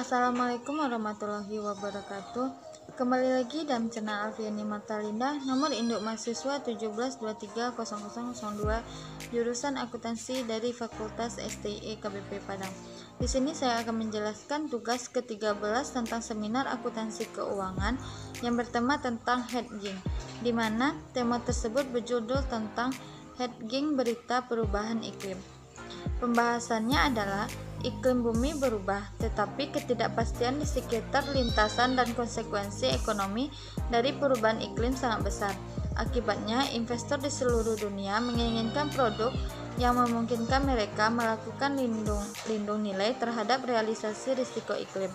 Assalamualaikum warahmatullahi wabarakatuh. Kembali lagi dalam channel Alfiani Matalinda, nomor induk mahasiswa 17230002, jurusan akuntansi dari Fakultas STI KBP Padang. Di sini saya akan menjelaskan tugas ke-13 tentang seminar akuntansi keuangan yang bertema tentang hedging, di mana tema tersebut berjudul tentang hedging berita perubahan iklim. Pembahasannya adalah iklim bumi berubah, tetapi ketidakpastian di sekitar lintasan dan konsekuensi ekonomi dari perubahan iklim sangat besar. Akibatnya, investor di seluruh dunia menginginkan produk yang memungkinkan mereka melakukan lindung nilai terhadap realisasi risiko iklim,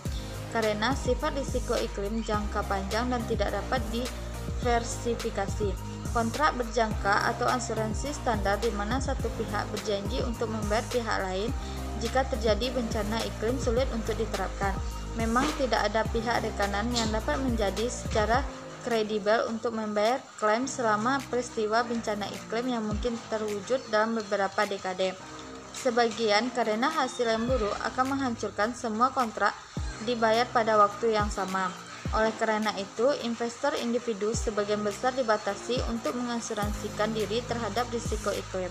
karena sifat risiko iklim jangka panjang dan tidak dapat diversifikasi. Kontrak berjangka atau asuransi standar di mana satu pihak berjanji untuk membayar pihak lain jika terjadi bencana iklim sulit untuk diterapkan. Memang tidak ada pihak rekanan yang dapat menjadi secara kredibel untuk membayar klaim selama peristiwa bencana iklim yang mungkin terwujud dalam beberapa dekade. Sebagian karena hasil yang buruk akan menghancurkan semua kontrak dibayar pada waktu yang sama. Oleh karena itu, investor individu sebagian besar dibatasi untuk mengasuransikan diri terhadap risiko iklim.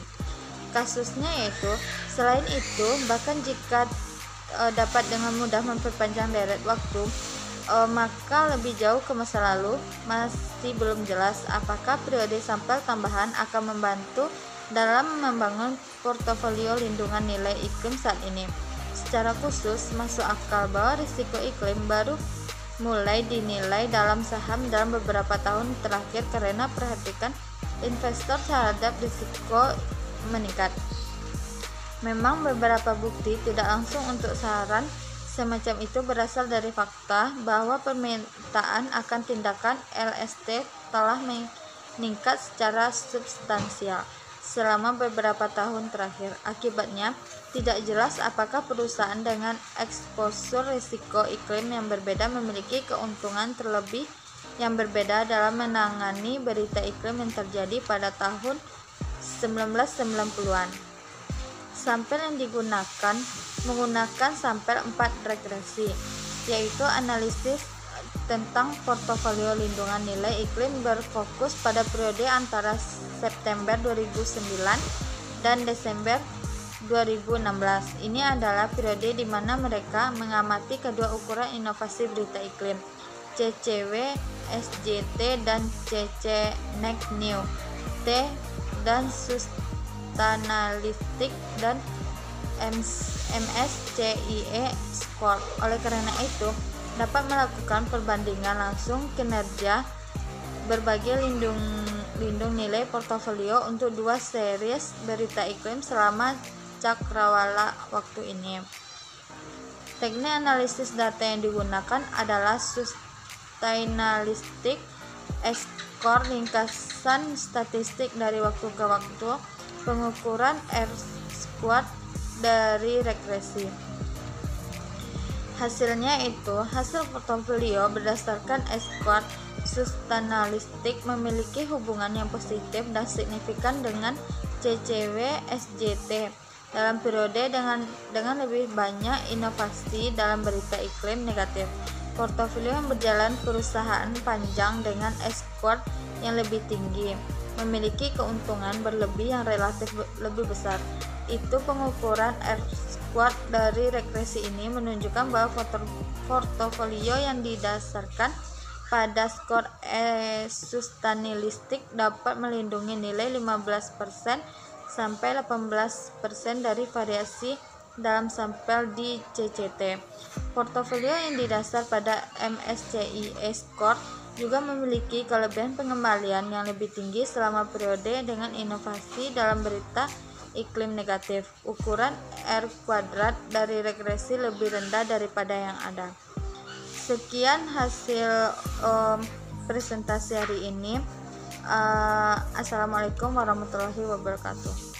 Kasusnya yaitu, selain itu, bahkan jika dapat dengan mudah memperpanjang deret waktu, maka lebih jauh ke masa lalu, masih belum jelas apakah periode sampel tambahan akan membantu dalam membangun portofolio lindungan nilai iklim saat ini. Secara khusus, masuk akal bahwa risiko iklim baru mulai dinilai dalam saham dalam beberapa tahun terakhir karena perhatikan investor terhadap risiko meningkat. Memang beberapa bukti tidak langsung untuk saran semacam itu berasal dari fakta bahwa permintaan akan tindakan LST telah meningkat secara substansial selama beberapa tahun terakhir. Akibatnya, tidak jelas apakah perusahaan dengan eksposur risiko iklim yang berbeda memiliki keuntungan terlebih yang berbeda dalam menangani berita iklim yang terjadi pada tahun 1990-an. Sampel yang digunakan menggunakan sampel 4 regresi, yaitu analisis tentang portofolio lindungan nilai iklim berfokus pada periode antara September 2009 dan Desember 2016. Ini adalah periode di mana mereka mengamati kedua ukuran inovasi berita iklim, CCW SJT dan CC Next New T dan Sustainalytics dan MSCIE Score. Oleh karena itu, dapat melakukan perbandingan langsung kinerja berbagai lindung nilai portofolio untuk dua series berita iklim selama cakrawala waktu ini. Teknik analisis data yang digunakan adalah Sustainalytics S-Score, ringkasan statistik dari waktu ke waktu, pengukuran R-Squared dari regresi. Hasilnya itu, hasil portofolio berdasarkan S-Score Sustainalytics memiliki hubungan yang positif dan signifikan dengan CCW SJT dalam periode dengan lebih banyak inovasi dalam berita iklim negatif. Portofolio yang berjalan perusahaan panjang dengan S-Score yang lebih tinggi memiliki keuntungan berlebih yang relatif lebih besar. Itu pengukuran R-Squared dari regresi ini menunjukkan bahwa portofolio yang didasarkan pada skor Sustainalytics dapat melindungi nilai 15% sampai 18% dari variasi dalam sampel di CCT. Portofolio yang didasar pada MSCIE Score juga memiliki kelebihan pengembalian yang lebih tinggi selama periode dengan inovasi dalam berita iklim negatif. Ukuran R kuadrat dari regresi lebih rendah daripada yang ada. Sekian hasil presentasi hari ini. Assalamualaikum warahmatullahi wabarakatuh.